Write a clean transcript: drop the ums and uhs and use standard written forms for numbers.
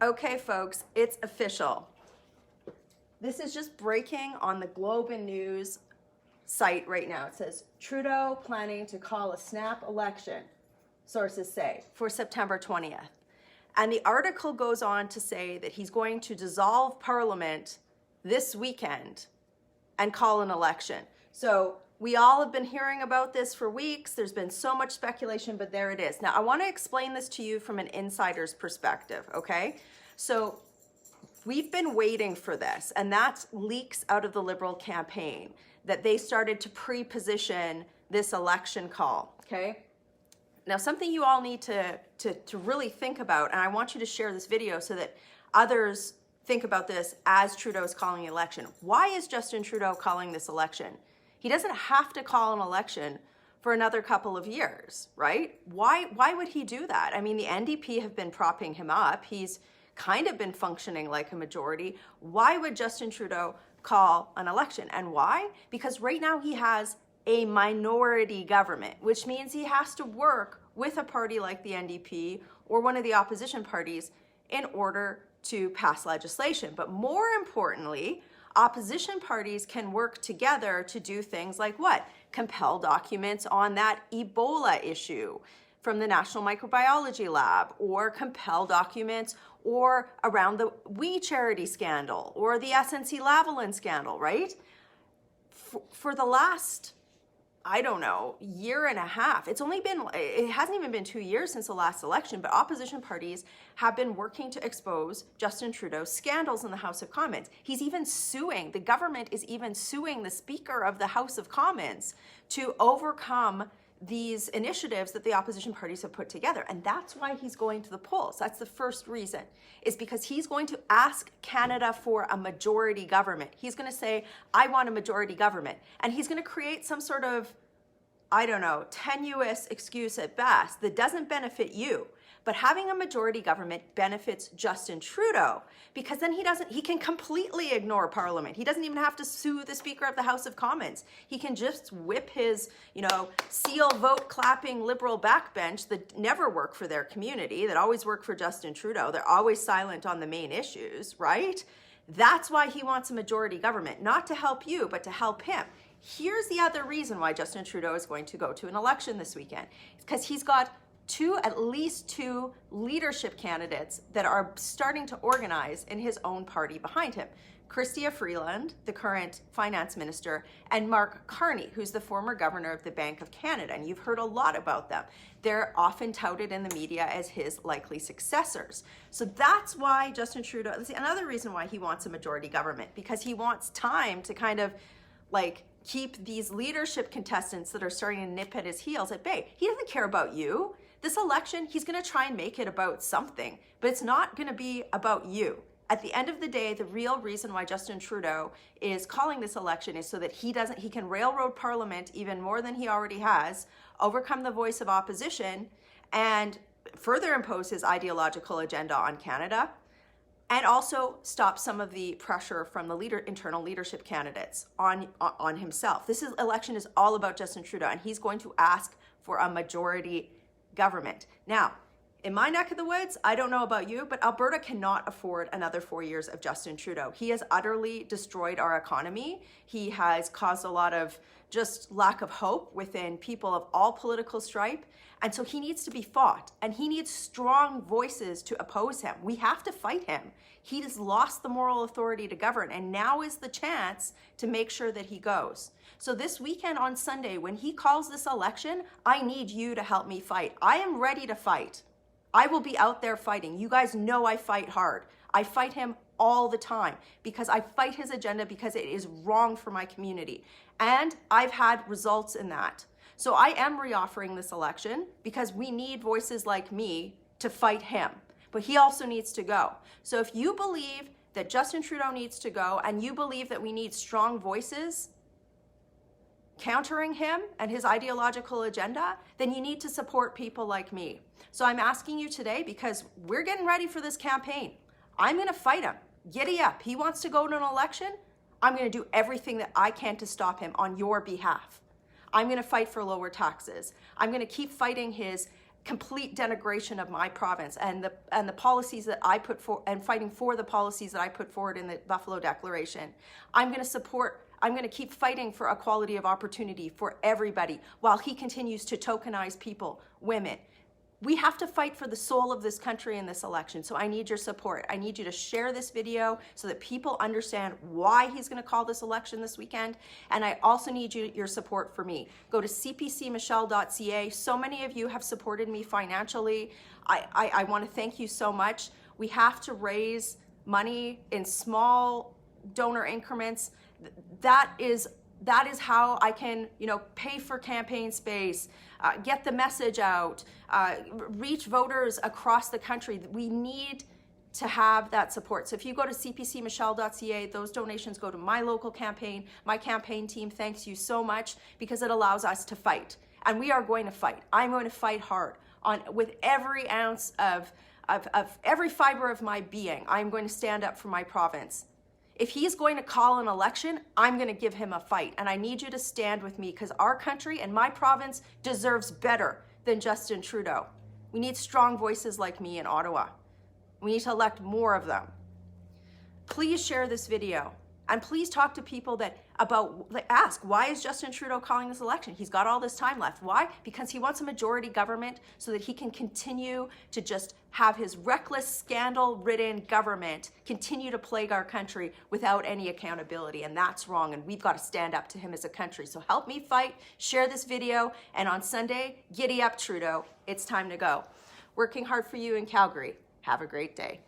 Okay, folks, it's official. This is just breaking on the Globe and News site right now. It says, Trudeau planning to call a snap election, sources say, for September 20th. And the article goes on to say that he's going to dissolve Parliament this weekend and call an election. So we all have been hearing about this for weeks. There's been so much speculation, but there it is. Now, I want to explain this to you from an insider's perspective, okay? So we've been waiting for this, and that's leaks out of the Liberal campaign, that they started to pre-position this election call, okay? Now, something you all need to really think about, and I want you to share this video so that others think about this as Trudeau's calling the election. Why is Justin Trudeau calling this election? He doesn't have to call an election for another couple of years, right? Why would he do that? I mean, the NDP have been propping him up. He's kind of been functioning like a majority. Why would Justin Trudeau call an election? And why? Because right now he has a minority government, which means he has to work with a party like the NDP or one of the opposition parties in order to pass legislation. But more importantly, opposition parties can work together to do things like what? Compel documents on that Ebola issue from the National Microbiology Lab, or compel documents or around the We Charity scandal or the SNC-Lavalin scandal, right? For the last, I don't know, year and a half. It hasn't even been 2 years since the last election, but opposition parties have been working to expose Justin Trudeau's scandals in the House of Commons. He's even suing, the government is even suing the Speaker of the House of Commons to overcome these initiatives that the opposition parties have put together. And that's why he's going to the polls. That's the first reason, is because he's going to ask Canada for a majority government. He's going to say, I want a majority government. And he's going to create some sort of, I don't know, tenuous excuse at best that doesn't benefit you. But having a majority government benefits Justin Trudeau, because then he can completely ignore Parliament. He doesn't even have to sue the Speaker of the House of Commons. He can just whip his, seal vote clapping Liberal backbench that never work for their community, that always work for Justin Trudeau. They're always silent on the main issues, right? That's why he wants a majority government, not to help you, but to help him. Here's the other reason why Justin Trudeau is going to go to an election this weekend. It's because he's got at least two leadership candidates that are starting to organize in his own party behind him. Chrystia Freeland, the current finance minister, and Mark Carney, who's the former governor of the Bank of Canada. And you've heard a lot about them. They're often touted in the media as his likely successors. So that's why Justin Trudeau, that's another reason why he wants a majority government, because he wants time to kind of keep these leadership contestants that are starting to nip at his heels at bay. He doesn't care about you. This election, he's going to try and make it about something, but it's not going to be about you. At the end of the day, the real reason why Justin Trudeau is calling this election is so that he can railroad Parliament even more than he already has, overcome the voice of opposition, and further impose his ideological agenda on Canada, and also stop some of the pressure from the internal leadership candidates on himself. This election is all about Justin Trudeau, and he's going to ask for a majority government. Now, in my neck of the woods, I don't know about you, but Alberta cannot afford another 4 years of Justin Trudeau. He has utterly destroyed our economy. He has caused a lot of just lack of hope within people of all political stripe. And so he needs to be fought, and he needs strong voices to oppose him. We have to fight him. He has lost the moral authority to govern, and now is the chance to make sure that he goes. So this weekend on Sunday, when he calls this election, I need you to help me fight. I am ready to fight. I will be out there fighting. You guys know I fight hard. I fight him all the time because I fight his agenda because it is wrong for my community. And I've had results in that. So I am reoffering this election because we need voices like me to fight him. But he also needs to go. So if you believe that Justin Trudeau needs to go and you believe that we need strong voices countering him and his ideological agenda, then you need to support people like me. So I'm asking you today, because we're getting ready for this campaign. I'm going to fight him. Giddy up. He wants to go to an election. I'm going to do everything that I can to stop him on your behalf. I'm going to fight for lower taxes. I'm going to keep fighting his complete denigration of my province and the policies that I put forward, and fighting for the policies that I put forward in the Buffalo Declaration. I'm going to keep fighting for equality of opportunity for everybody while he continues to tokenize people, women. We have to fight for the soul of this country in this election, so I need your support. I need you to share this video so that people understand why he's going to call this election this weekend, and I also need your support for me. Go to cpcmichelle.ca. So many of you have supported me financially. I want to thank you so much. We have to raise money in small donor increments. That is how I can, pay for campaign space, get the message out, reach voters across the country. We need to have that support. So if you go to cpcmichelle.ca, those donations go to my local campaign. My campaign team thanks you so much because it allows us to fight. And we are going to fight. I'm going to fight hard with every ounce of every fiber of my being. I'm going to stand up for my province. If he's going to call an election, I'm going to give him a fight. And I need you to stand with me because our country and my province deserves better than Justin Trudeau. We need strong voices like me in Ottawa. We need to elect more of them. Please share this video. And please talk to people ask, why is Justin Trudeau calling this election? He's got all this time left. Why? Because he wants a majority government so that he can continue to just have his reckless, scandal-ridden government continue to plague our country without any accountability. And that's wrong, and we've got to stand up to him as a country. So help me fight, share this video, and on Sunday, giddy up, Trudeau. It's time to go. Working hard for you in Calgary. Have a great day.